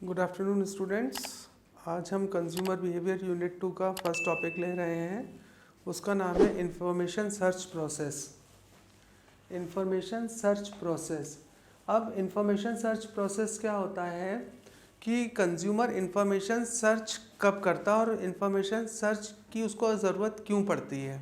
Good afternoon students. आज हम consumer behaviour unit 2 का फर्स्ट टॉपिक ले रहे हैं। उसका नाम है information search process. Information search process. अब इंफॉर्मेशन सर्च प्रोसेस क्या होता है कि कंज्यूमर इंफॉर्मेशन सर्च कब करता है और इंफॉर्मेशन सर्च की उसको ज़रूरत क्यों पड़ती है।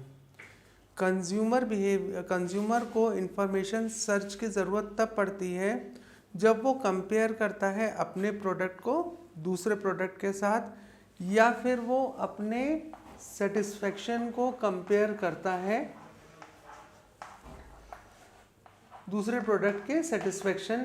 कंज्यूमर को इंफॉर्मेशन सर्च की ज़रूरत तब पड़ती है जब वो कंपेयर करता है अपने प्रोडक्ट को दूसरे प्रोडक्ट के साथ, या फिर वो अपने सेटिस्फेक्शन को कंपेयर करता है दूसरे प्रोडक्ट के सेटिस्फेक्शन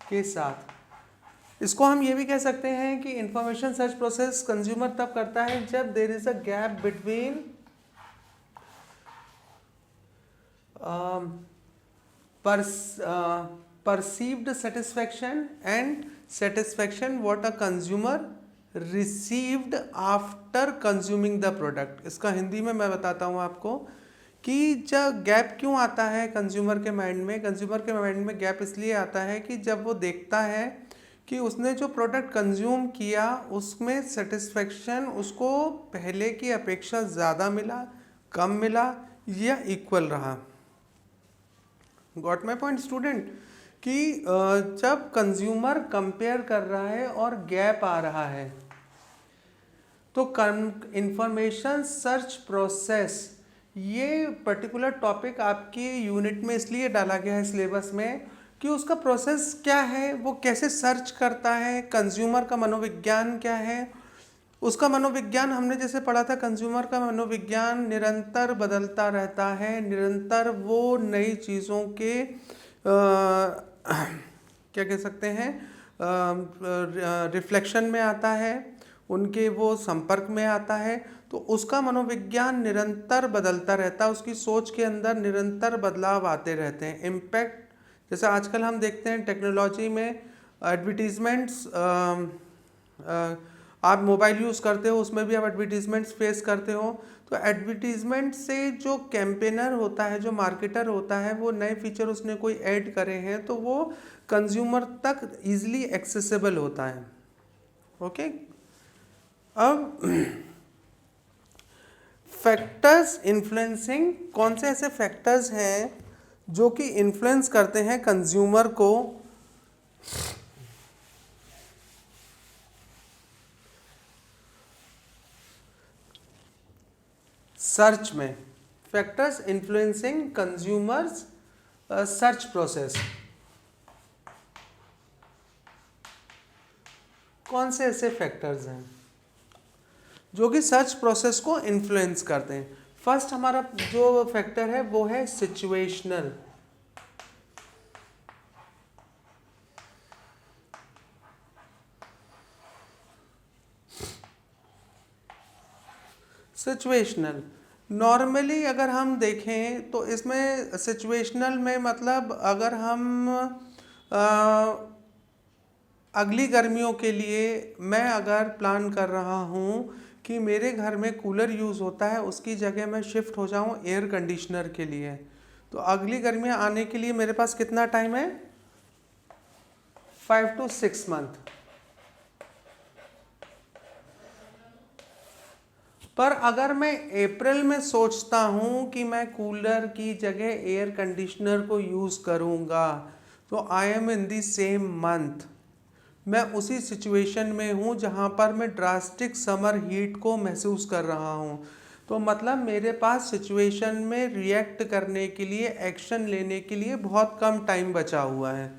के साथ। इसको हम ये भी कह सकते हैं कि इंफॉर्मेशन सर्च प्रोसेस कंज्यूमर तब करता है जब there is a gap between perceived satisfaction and satisfaction what a consumer received after consuming the product। इसका हिंदी में मैं बताता हूँ आपको कि जब गैप क्यों आता है कंज्यूमर के माइंड में। कंज्यूमर के माइंड में गैप इसलिए आता है कि जब वो देखता है कि उसने जो प्रोडक्ट कंज्यूम किया उसमें सेटिस्फेक्शन उसको पहले की अपेक्षा ज़्यादा मिला, कम मिला या इक्वल रहा। Got my point student? कि जब कंज्यूमर कंपेयर कर रहा है और गैप आ रहा है तो इंफॉर्मेशन सर्च प्रोसेस, ये पर्टिकुलर टॉपिक आपकी यूनिट में इसलिए डाला गया है सिलेबस में कि उसका प्रोसेस क्या है, वो कैसे सर्च करता है, कंज्यूमर का मनोविज्ञान क्या है। उसका मनोविज्ञान हमने जैसे पढ़ा था, कंज्यूमर का मनोविज्ञान निरंतर बदलता रहता है, निरंतर वो नई चीज़ों के क्या कह सकते हैं रिफ्लेक्शन में आता है, उनके वो संपर्क में आता है, तो उसका मनोविज्ञान निरंतर बदलता रहता है, उसकी सोच के अंदर निरंतर बदलाव आते रहते हैं। इम्पैक्ट जैसे आजकल हम देखते हैं टेक्नोलॉजी में एडवर्टीजमेंट्स, आप मोबाइल यूज़ करते हो उसमें भी आप एडवर्टीजमेंट्स फेस करते हो, तो एडवर्टीजमेंट से जो कैंपेनर होता है, जो मार्केटर होता है, वो नए फीचर उसने कोई ऐड करे हैं तो वो कंज्यूमर तक इजीली एक्सेसिबल होता है। ओके, अब फैक्टर्स इन्फ्लुएंसिंग, कौन से ऐसे फैक्टर्स हैं जो कि इन्फ्लुएंस करते हैं कंज्यूमर को सर्च में। Factors influencing consumers search process, कौन से ऐसे फैक्टर्स हैं जो कि सर्च प्रोसेस को इन्फ्लुएंस करते हैं। फर्स्ट हमारा जो फैक्टर है वो है सिचुएशनल। सिचुएशनल नॉर्मली अगर हम देखें तो इसमें सिचुएशनल में मतलब अगर हम अगली गर्मियों के लिए मैं अगर प्लान कर रहा हूँ कि मेरे घर में कूलर यूज़ होता है, उसकी जगह मैं शिफ्ट हो जाऊँ एयर कंडीशनर के लिए, तो अगली गर्मियाँ आने के लिए मेरे पास कितना टाइम है? 5 to 6 मंथ। पर अगर मैं अप्रैल में सोचता हूँ कि मैं कूलर की जगह एयर कंडीशनर को यूज़ करूँगा, तो I am in the same month, मैं उसी सिचुएशन में हूँ जहाँ पर मैं ड्रास्टिक समर हीट को महसूस कर रहा हूँ। तो मतलब मेरे पास सिचुएशन में रिएक्ट करने के लिए, एक्शन लेने के लिए बहुत कम टाइम बचा हुआ है।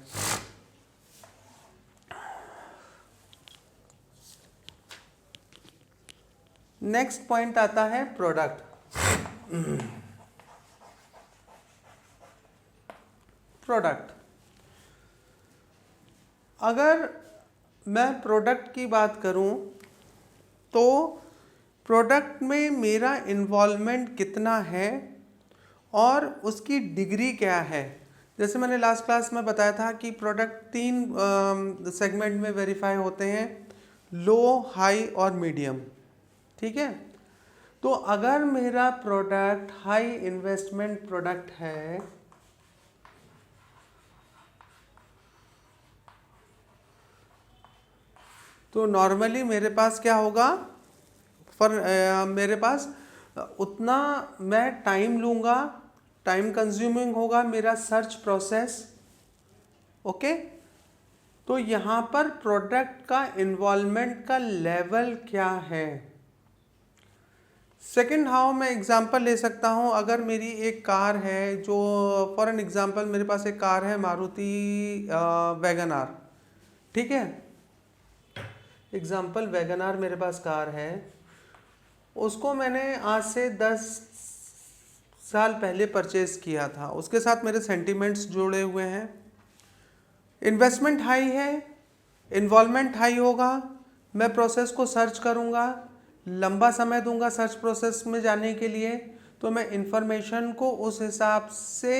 नेक्स्ट पॉइंट आता है प्रोडक्ट। प्रोडक्ट, अगर मैं प्रोडक्ट की बात करूं तो प्रोडक्ट में मेरा इन्वॉल्वमेंट कितना है और उसकी डिग्री क्या है। जैसे मैंने लास्ट क्लास में बताया था कि प्रोडक्ट 3 सेगमेंट में वेरीफाई होते हैं, लो, हाई और मीडियम। ठीक है, तो अगर मेरा प्रोडक्ट हाई इन्वेस्टमेंट प्रोडक्ट है तो नॉर्मली मेरे पास क्या होगा, मेरे पास उतना मैं टाइम लूँगा, टाइम कंज्यूमिंग होगा मेरा सर्च प्रोसेस। ओके, तो यहाँ पर प्रोडक्ट का इन्वॉल्वमेंट का लेवल क्या है। सेकंड हाउ मैं एग्जांपल ले सकता हूँ, अगर मेरी एक कार है, जो फॉर एन एग्जांपल मेरे पास एक कार है मारुति वैगन आर, ठीक है, एग्जांपल वैगन आर मेरे पास कार है, उसको मैंने आज से 10 साल पहले परचेज किया था, उसके साथ मेरे सेंटिमेंट्स जुड़े हुए हैं, इन्वेस्टमेंट हाई है, इन्वॉल्वमेंट हाई होगा, मैं प्रोसेस को सर्च करूँगा, लंबा समय दूंगा सर्च प्रोसेस में जाने के लिए, तो मैं इंफॉर्मेशन को उस हिसाब से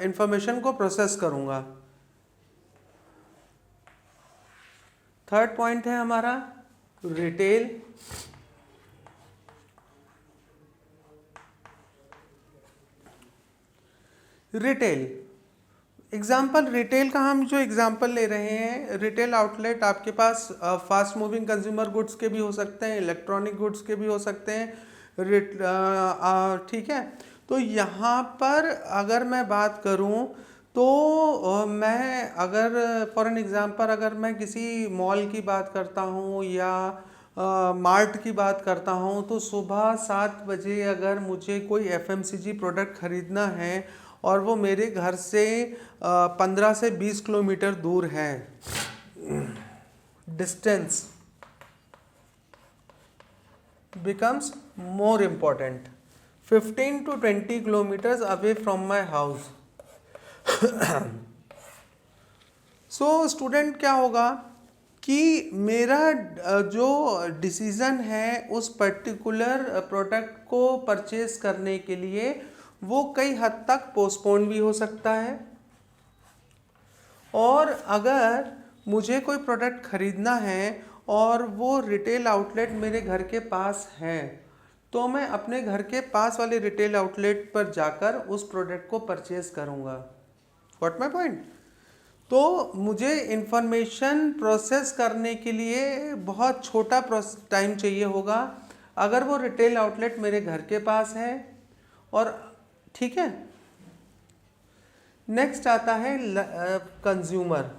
इंफॉर्मेशन को प्रोसेस करूँगा। थर्ड पॉइंट है हमारा रिटेल। रिटेल एग्जाम्पल, रिटेल का हम जो एग्जाम्पल ले रहे हैं, रिटेल आउटलेट आपके पास फास्ट मूविंग कंज्यूमर गुड्स के भी हो सकते हैं, इलेक्ट्रॉनिक गुड्स के भी हो सकते हैं, ठीक है। तो यहाँ पर अगर मैं बात करूँ तो मैं अगर फॉर एन एग्जाम्पल अगर मैं किसी मॉल की बात करता हूँ या मार्ट की बात करता हूँ, तो सुबह 7 बजे अगर मुझे कोई FMCG प्रोडक्ट खरीदना है और वो मेरे घर से 15 से 20 किलोमीटर दूर है, distance becomes more important, 15 to 20 kilometers away from my house। So student क्या होगा कि मेरा जो डिसीज़न है उस पर्टिकुलर प्रोडक्ट को परचेज करने के लिए वो कई हद तक पोस्टपोन भी हो सकता है, और अगर मुझे कोई प्रोडक्ट खरीदना है और वो रिटेल आउटलेट मेरे घर के पास है, तो मैं अपने घर के पास वाले रिटेल आउटलेट पर जाकर उस प्रोडक्ट को परचेज करूँगा। What my point. तो मुझे इंफॉर्मेशन प्रोसेस करने के लिए बहुत छोटा टाइम चाहिए होगा अगर वो रिटेल आउटलेट मेरे घर के पास है, और ठीक है। नेक्स्ट आता है कंज्यूमर।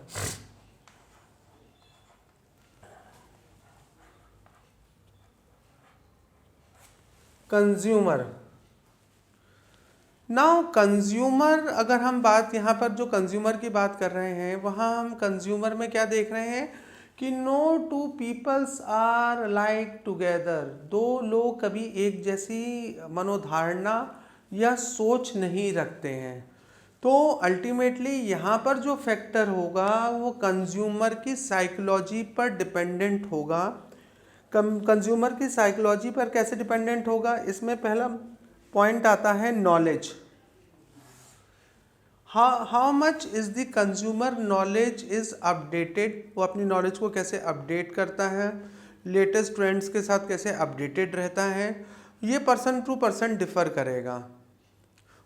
कंज्यूमर नाउ कंज्यूमर, अगर हम बात यहाँ पर जो कंज्यूमर की बात कर रहे हैं, वहाँ हम कंज्यूमर में क्या देख रहे हैं कि no two peoples are like together, दो लोग कभी एक जैसी मनोधारणा या सोच नहीं रखते हैं। तो अल्टीमेटली यहाँ पर जो फैक्टर होगा वो कंज्यूमर की साइकोलॉजी पर डिपेंडेंट होगा। कंज्यूमर की साइकोलॉजी पर कैसे डिपेंडेंट होगा, इसमें पहला पॉइंट आता है knowledge. How much is the consumer knowledge is updated, वो अपनी नॉलेज को कैसे अपडेट करता है, लेटेस्ट ट्रेंड्स के साथ कैसे अपडेटेड रहता है, ये पर्सन टू पर्सन डिफर करेगा।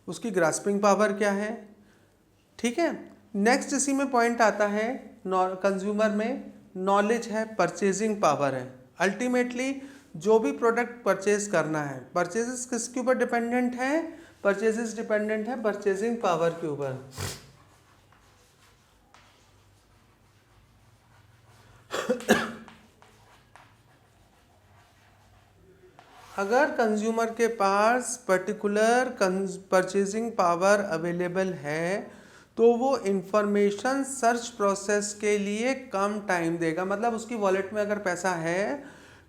उसकी ग्रास्पिंग पावर क्या है, ठीक है। नेक्स्ट इसी में पॉइंट आता है कंज्यूमर में नॉलेज है, परचेजिंग पावर है। अल्टीमेटली जो भी प्रोडक्ट परचेज करना है, परचेजेस किसके ऊपर डिपेंडेंट है, परचेजेस डिपेंडेंट है परचेजिंग पावर के ऊपर। अगर कंज्यूमर के पास पर्टिकुलर परचेजिंग पावर अवेलेबल है तो वो इंफॉर्मेशन सर्च प्रोसेस के लिए कम टाइम देगा, मतलब उसकी वॉलेट में अगर पैसा है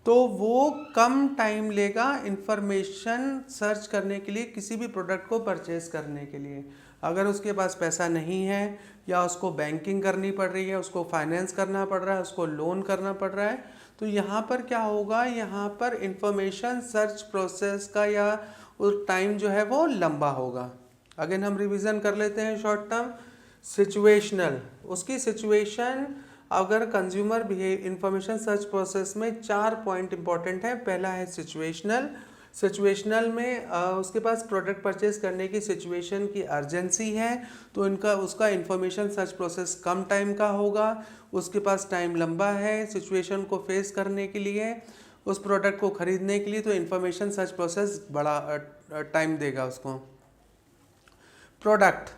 तो वो कम टाइम लेगा इंफॉर्मेशन सर्च करने के लिए, किसी भी प्रोडक्ट को परचेज करने के लिए। अगर उसके पास पैसा नहीं है या उसको बैंकिंग करनी पड़ रही है, उसको फाइनेंस करना पड़ रहा है, उसको लोन करना पड़ रहा है, तो यहाँ पर क्या होगा, यहाँ पर इंफॉर्मेशन सर्च प्रोसेस का या उस टाइम जो है वो लंबा होगा। अगेन हम रिवीजन कर लेते हैं शॉर्ट टर्म। सिचुएशनल, उसकी सिचुएशन, अगर consumer behave information search process में 4 पॉइंट इंपॉर्टेंट है। पहला है सिचुएशनल, सिचुएशनल में उसके पास प्रोडक्ट परचेज करने की सिचुएशन की अर्जेंसी है, तो इनका उसका इंफॉर्मेशन सर्च प्रोसेस कम टाइम का होगा, उसके पास टाइम लंबा है सिचुएशन को फेस करने के लिए, उस प्रोडक्ट को खरीदने के लिए, तो इंफॉर्मेशन सर्च प्रोसेस बड़ा टाइम देगा उसको। प्रोडक्ट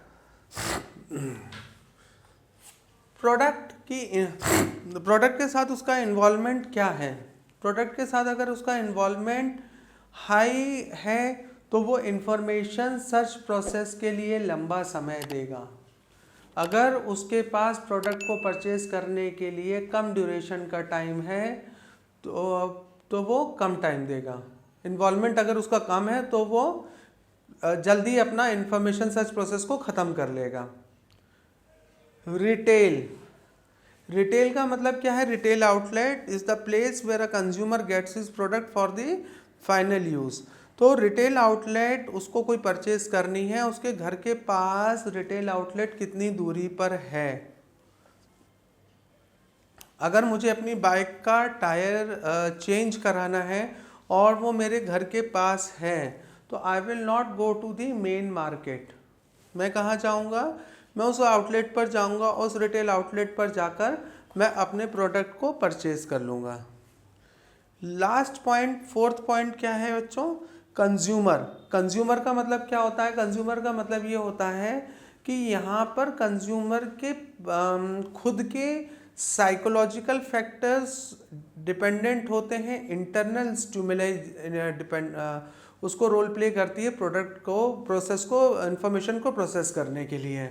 प्रोडक्ट के साथ उसका इन्वॉल्वमेंट क्या है? प्रोडक्ट के साथ अगर उसका इन्वॉल्वमेंट हाई है तो वो इंफॉर्मेशन सर्च प्रोसेस के लिए लंबा समय देगा। अगर उसके पास प्रोडक्ट को परचेज करने के लिए कम ड्यूरेशन का टाइम है तो वो कम टाइम देगा। इन्वॉल्वमेंट अगर उसका कम है तो वो जल्दी अपना इंफॉर्मेशन सर्च प्रोसेस को ख़त्म कर लेगा। रिटेल का मतलब क्या है? Retail outlet is the place where a consumer gets his product for the final use. तो रिटेल आउटलेट, उसको कोई परचेज करनी है, उसके घर के पास रिटेल आउटलेट कितनी दूरी पर है। अगर मुझे अपनी बाइक का टायर चेंज कराना है और वो मेरे घर के पास है तो I will not go to the main market. मैं कहाँ जाऊँगा? मैं उस आउटलेट पर जाऊँगा, उस रिटेल आउटलेट पर जाकर मैं अपने प्रोडक्ट को परचेज कर लूँगा। लास्ट पॉइंट, फोर्थ पॉइंट क्या है बच्चों? कंज्यूमर का मतलब क्या होता है? कंज्यूमर का मतलब ये होता है कि यहाँ पर कंज्यूमर के खुद के साइकोलॉजिकल फैक्टर्स डिपेंडेंट होते हैं, इंटरनल स्टिमुलाई उसको रोल प्ले करती है प्रोडक्ट को, प्रोसेस को, इंफॉर्मेशन को प्रोसेस करने के लिए।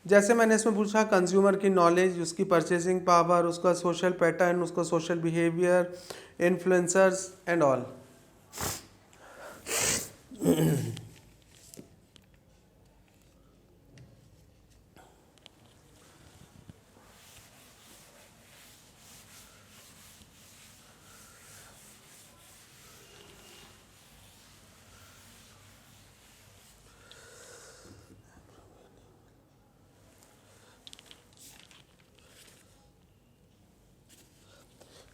जैसे मैंने इसमें पूछा कंज्यूमर की नॉलेज, उसकी परचेसिंग पावर, उसका सोशल पैटर्न, उसका social behaviour, influencers and all.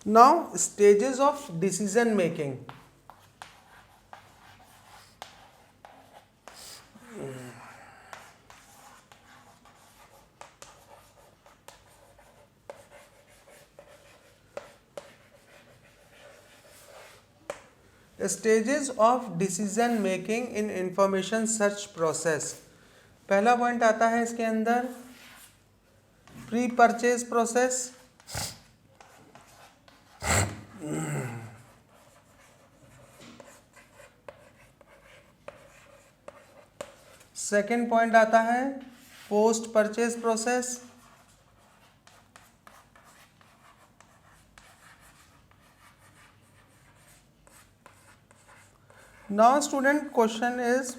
Now, stages of decision making. Stages of decision making in information search process. पहला पॉइंट आता है इसके अंदर pre purchase process. Second point आता है post purchase process. Now student, question is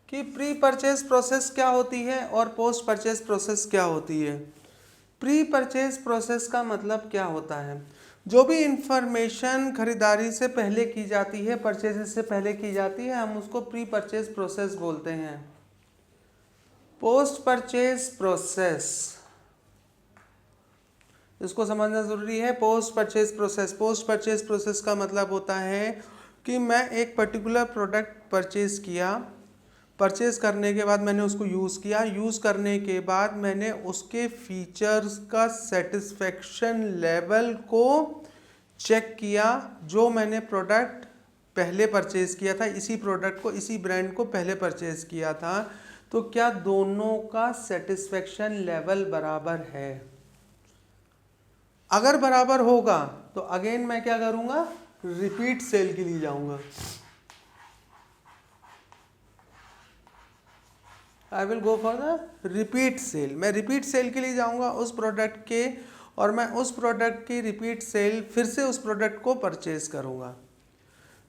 कि pre purchase process क्या होती है और पोस्ट परचेज प्रोसेस क्या होती है। प्री परचेज प्रोसेस का मतलब क्या होता है? जो भी इंफॉर्मेशन खरीदारी से पहले की जाती है, परचेज से पहले की जाती है, हम उसको प्री परचेज प्रोसेस बोलते हैं। पोस्ट परचेज प्रोसेस, इसको समझना जरूरी है। पोस्ट परचेज प्रोसेस का मतलब होता है कि मैं एक पर्टिकुलर प्रोडक्ट परचेज किया, परचेज करने के बाद मैंने उसको यूज़ किया, यूज़ करने के बाद मैंने उसके फीचर्स का सेटिस्फेक्शन लेवल को चेक किया। जो मैंने प्रोडक्ट पहले परचेज किया था, इसी प्रोडक्ट को, इसी ब्रांड को पहले परचेज किया था, तो क्या दोनों का सेटिस्फेक्शन लेवल बराबर है? अगर बराबर होगा तो अगेन मैं क्या करूँगा? रिपीट सेल के लिए जाऊँगा। I will go for the repeat sale. मैं रिपीट सेल के लिए जाऊंगा उस प्रोडक्ट के, और मैं उस प्रोडक्ट की रिपीट सेल फिर से उस प्रोडक्ट को परचेज करूंगा।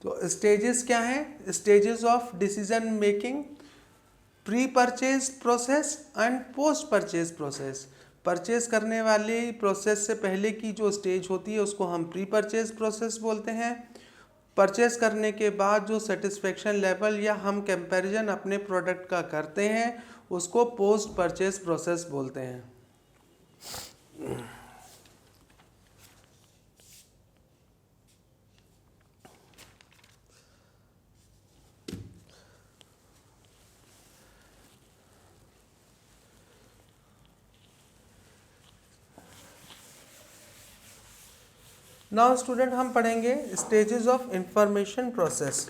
तो स्टेजेस क्या हैं? Stages of decision making, pre purchase process and post purchase process. Purchase करने वाली प्रोसेस से पहले की जो स्टेज होती है उसको हम प्री परचेज प्रोसेस बोलते हैं। परचेस करने के बाद जो सेटिस्फेक्शन लेवल या हम कंपैरिजन अपने प्रोडक्ट का करते हैं उसको पोस्ट परचेस प्रोसेस बोलते हैं। नाउ स्टूडेंट हम पढ़ेंगे stages of information process.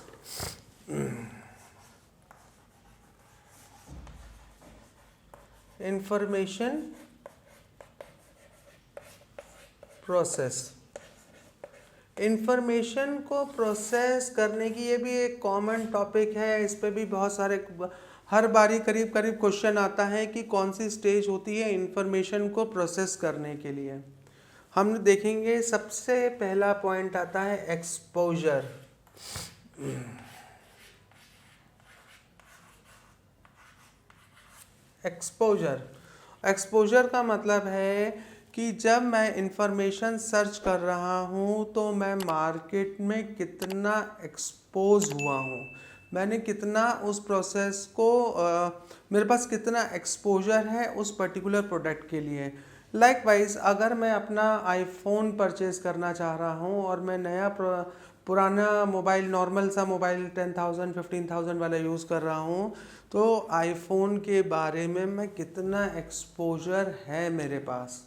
Information process, information को प्रोसेस करने की ये भी एक कॉमन टॉपिक है। इस पे भी बहुत सारे हर बारी करीब करीब क्वेश्चन आता है कि कौन सी स्टेज होती है इंफॉर्मेशन को प्रोसेस करने के लिए। हम देखेंगे सबसे पहला पॉइंट आता है एक्सपोजर। एक्सपोजर, एक्सपोजर का मतलब है कि जब मैं इंफॉर्मेशन सर्च कर रहा हूँ तो मैं मार्केट में कितना एक्सपोज हुआ हूँ, मैंने कितना उस प्रोसेस को मेरे पास कितना एक्सपोजर है उस पर्टिकुलर प्रोडक्ट के लिए। लाइकवाइज अगर मैं अपना आईफोन परचेज़ करना चाह रहा हूँ और मैं नया पुराना मोबाइल, नॉर्मल सा मोबाइल 10,000 15,000 वाला यूज़ कर रहा हूँ, तो आईफोन के बारे में मैं कितना एक्सपोजर है मेरे पास,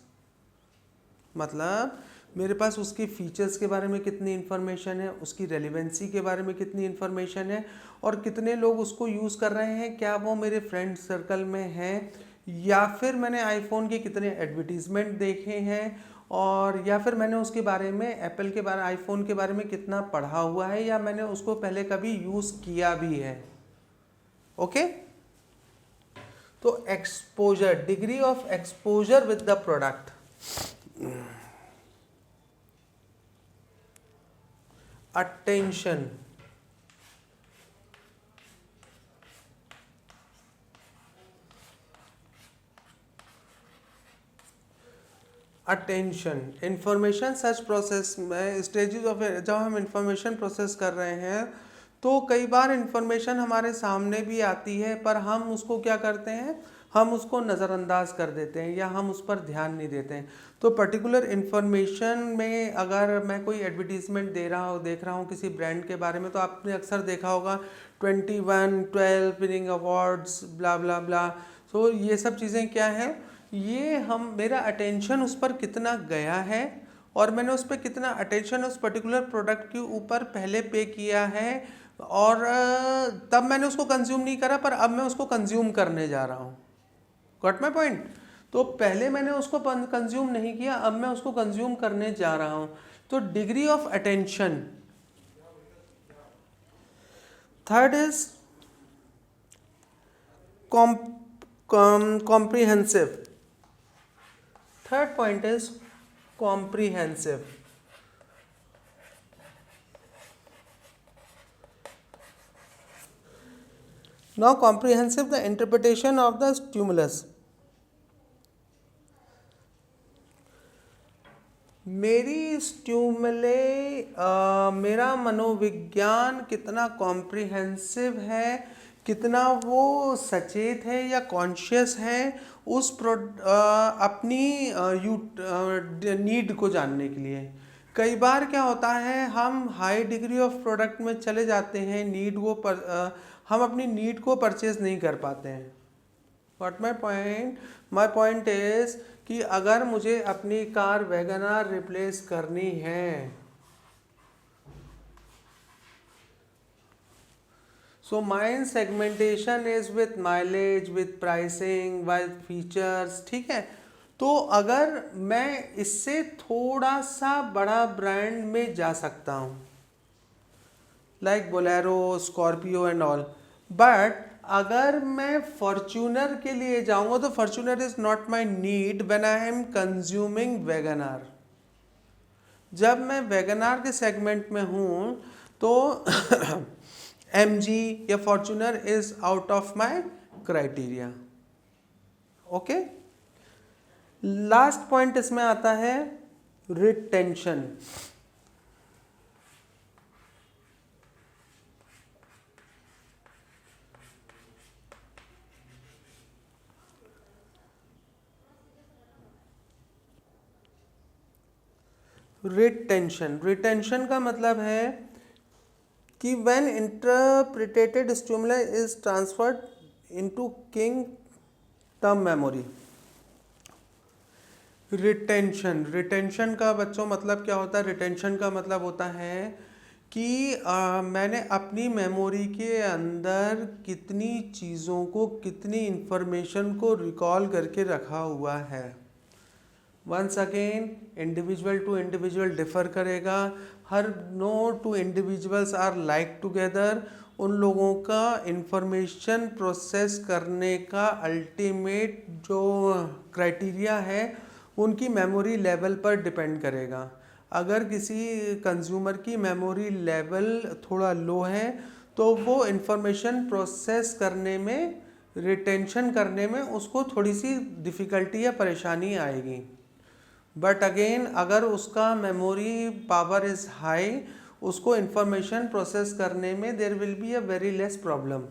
मतलब मेरे पास उसके फीचर्स के बारे में कितनी इन्फॉर्मेशन है, उसकी रेलिवेंसी के बारे में कितनी इन्फॉर्मेशन है, और कितने लोग उसको यूज़ कर रहे हैं, क्या वो मेरे फ्रेंड सर्कल में हैं, या फिर मैंने आईफोन के कितने एडवर्टीजमेंट देखे हैं, और या फिर मैंने उसके बारे में एप्पल के बारे आईफोन के बारे में कितना पढ़ा हुआ है, या मैंने उसको पहले कभी यूज़ किया भी है। ओके, तो exposure, degree of exposure with the product. Attention, attention, information search process में स्टेजेस ऑफ, जब हम इंफॉर्मेशन प्रोसेस कर रहे हैं तो कई बार इंफॉर्मेशन हमारे सामने भी आती है पर हम उसको क्या करते हैं, हम उसको नज़रअंदाज कर देते हैं या हम उस पर ध्यान नहीं देते हैं। तो पर्टिकुलर इन्फॉर्मेशन में अगर मैं कोई एडवर्टीजमेंट देख रहा हूँ किसी ब्रांड के बारे में, तो आपने अक्सर देखा होगा 21, 12 विनिंग अवार्ड्स, ब्ला ब्ला ब्ला। सो ये सब चीज़ें क्या हैं, ये हम मेरा अटेंशन उस पर कितना गया है और मैंने उस पर कितना अटेंशन उस पर्टिकुलर प्रोडक्ट के ऊपर पहले पे किया है, और तब मैंने उसको कंज्यूम नहीं करा पर अब मैं उसको कंज्यूम करने जा रहा हूँ। Got my point? तो पहले मैंने उसको कंज्यूम नहीं किया, अब मैं उसको कंज्यूम करने जा रहा हूँ। तो degree of attention. Third is comprehensive. Third point is comprehensive. Now comprehensive, the interpretation of the stimulus. मेरी स्ट्यूमले मेरा मनोविज्ञान कितना कॉम्प्रिहेंसिव है, कितना वो सचेत है या कॉन्शियस है उस अपनी नीड को जानने के लिए। कई बार क्या होता है, हम हाई डिग्री ऑफ प्रोडक्ट में चले जाते हैं, हम अपनी नीड को परचेज नहीं कर पाते हैं। What my point? My point is कि अगर मुझे अपनी कार वैगनआर रिप्लेस करनी है, so mine segmentation is with mileage, with pricing, with features, ठीक है। तो अगर मैं इससे थोड़ा सा बड़ा ब्रांड में जा सकता हूँ, like Bolero, Scorpio and all, but अगर मैं फॉर्च्यूनर के लिए जाऊंगा तो Fortuner is not my need when I am consuming WagonR. जब मैं वैगनआर के सेगमेंट में हूँ तो MG या Fortuner is out of my criteria. Okay, last point इसमें आता है रिटेंशन। रिटेंशन, रिटेंशन का मतलब है कि when interpreted stimuli is transferred into king term memory, retention का बच्चों मतलब क्या होता है? रिटेंशन का मतलब होता है कि मैंने अपनी मेमोरी के अंदर कितनी चीज़ों को, कितनी इंफॉर्मेशन को रिकॉल करके रखा हुआ है। Once again individual to individual differ करेगा, हर no two individuals are like together. उन लोगों का इंफॉर्मेशन प्रोसेस करने का अल्टीमेट जो क्राइटेरिया है उनकी मेमोरी लेवल पर डिपेंड करेगा। अगर किसी कंज्यूमर की मेमोरी लेवल थोड़ा लो है तो वो इंफॉर्मेशन प्रोसेस करने में, रिटेंशन करने में उसको थोड़ी सी डिफ़िकल्टी या परेशानी आएगी। बट अगेन अगर उसका मेमोरी पावर इज़ हाई, उसको इंफॉर्मेशन प्रोसेस करने में there will be a very less problem.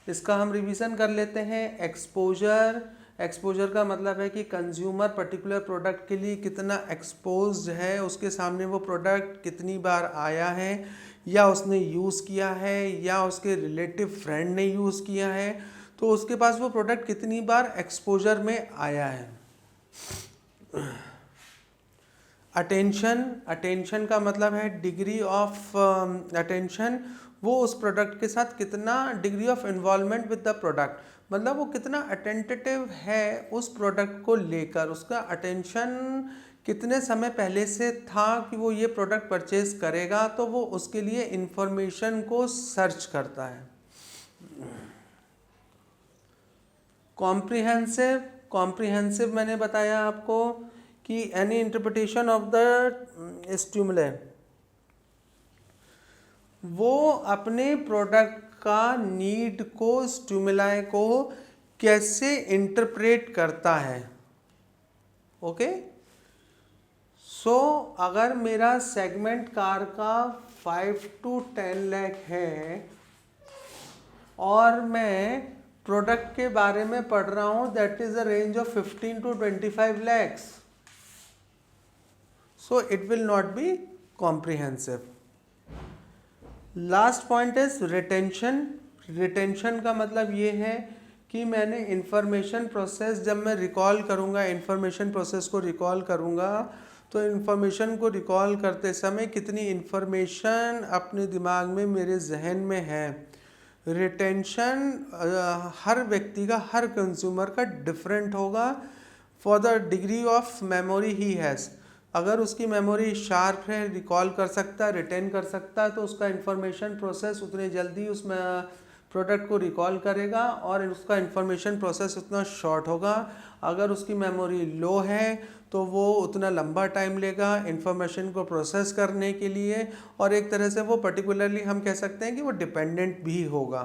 इसका हम रिवीजन कर लेते हैं। एक्सपोजर का मतलब है कि कंज्यूमर पर्टिकुलर प्रोडक्ट के लिए कितना एक्सपोज्ड है, उसके सामने वो प्रोडक्ट कितनी बार आया है, या उसने यूज़ किया है, या उसके रिलेटिव फ्रेंड ने यूज़ किया है, तो उसके पास वो प्रोडक्ट कितनी बार एक्सपोजर में आया है। अटेंशन का मतलब है डिग्री ऑफ अटेंशन, वो उस प्रोडक्ट के साथ कितना degree of involvement with the product, मतलब वो कितना अटेंटिव है उस प्रोडक्ट को लेकर, उसका अटेंशन कितने समय पहले से था कि वो ये प्रोडक्ट परचेज करेगा, तो वो उसके लिए इंफॉर्मेशन को सर्च करता है। कॉम्प्रिहेंसिव मैंने बताया आपको कि any interpretation of the stimuli, वो अपने प्रोडक्ट का नीड को, स्टिमुलाई को कैसे इंटरप्रेट करता है। ओके, सो अगर मेरा सेगमेंट कार का 5 to 10 लाख है और मैं प्रोडक्ट के बारे में पढ़ रहा हूँ that is a range of 15 to 25 lakhs, so it will not be comprehensive. Last point is retention का मतलब ये है कि मैंने इंफॉर्मेशन प्रोसेस, जब मैं रिकॉल करूँगा, इंफॉर्मेशन प्रोसेस को रिकॉल करूँगा, तो इंफॉर्मेशन को रिकॉल करते समय कितनी इंफॉर्मेशन अपने दिमाग में, मेरे जहन में है। रिटेंशन हर व्यक्ति का, हर कंज्यूमर का डिफरेंट होगा for the degree of memory he has. अगर उसकी मेमोरी शार्प है, रिकॉल कर सकता है, रिटेन कर सकता है, तो उसका इंफॉर्मेशन प्रोसेस उतने जल्दी उस प्रोडक्ट को रिकॉल करेगा और उसका इंफॉर्मेशन प्रोसेस उतना शॉर्ट होगा। अगर उसकी मेमोरी लो है तो वो उतना लंबा टाइम लेगा इंफॉर्मेशन को प्रोसेस करने के लिए, और एक तरह से वो पर्टिकुलरली हम कह सकते हैं कि वो डिपेंडेंट भी होगा।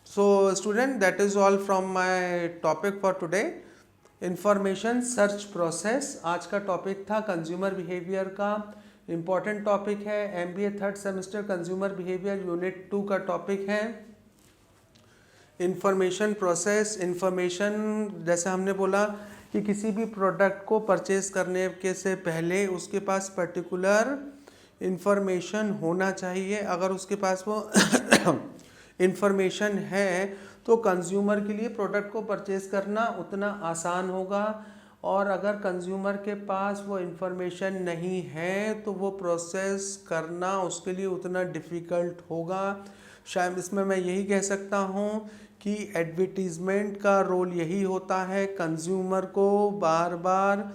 So student, that is all from my topic for today, information search process. आज का टॉपिक था कंज्यूमर बिहेवियर का, इम्पॉर्टेंट टॉपिक है। MBA third semester consumer behaviour unit 2 का टॉपिक है इंफॉर्मेशन प्रोसेस। इंफॉर्मेशन, जैसे हमने बोला कि किसी भी प्रोडक्ट को परचेज करने के से पहले उसके पास पर्टिकुलर इंफॉर्मेशन होना चाहिए। अगर उसके पास वो इंफॉर्मेशन है तो कंज्यूमर के लिए प्रोडक्ट को परचेज करना उतना आसान होगा, और अगर कंज्यूमर के पास वो इंफॉर्मेशन नहीं है तो वो प्रोसेस करना उसके लिए उतना डिफ़िकल्ट होगा। शायद इसमें मैं यही कह सकता हूँ कि एडवर्टीज़मेंट का रोल यही होता है, कंज्यूमर को बार बार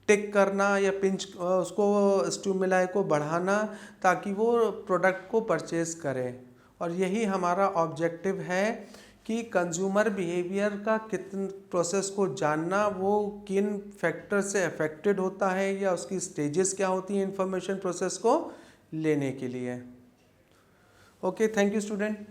टिक करना या पिंच, उसको स्टिमुलाई को बढ़ाना ताकि वो प्रोडक्ट को परचेज करे। और यही हमारा ऑब्जेक्टिव है कि कंज्यूमर बिहेवियर का कितन प्रोसेस को जानना, वो किन फैक्टर से अफेक्टेड होता है या उसकी स्टेजेस क्या होती हैं इंफॉर्मेशन प्रोसेस को लेने के लिए। Okay, thank you student.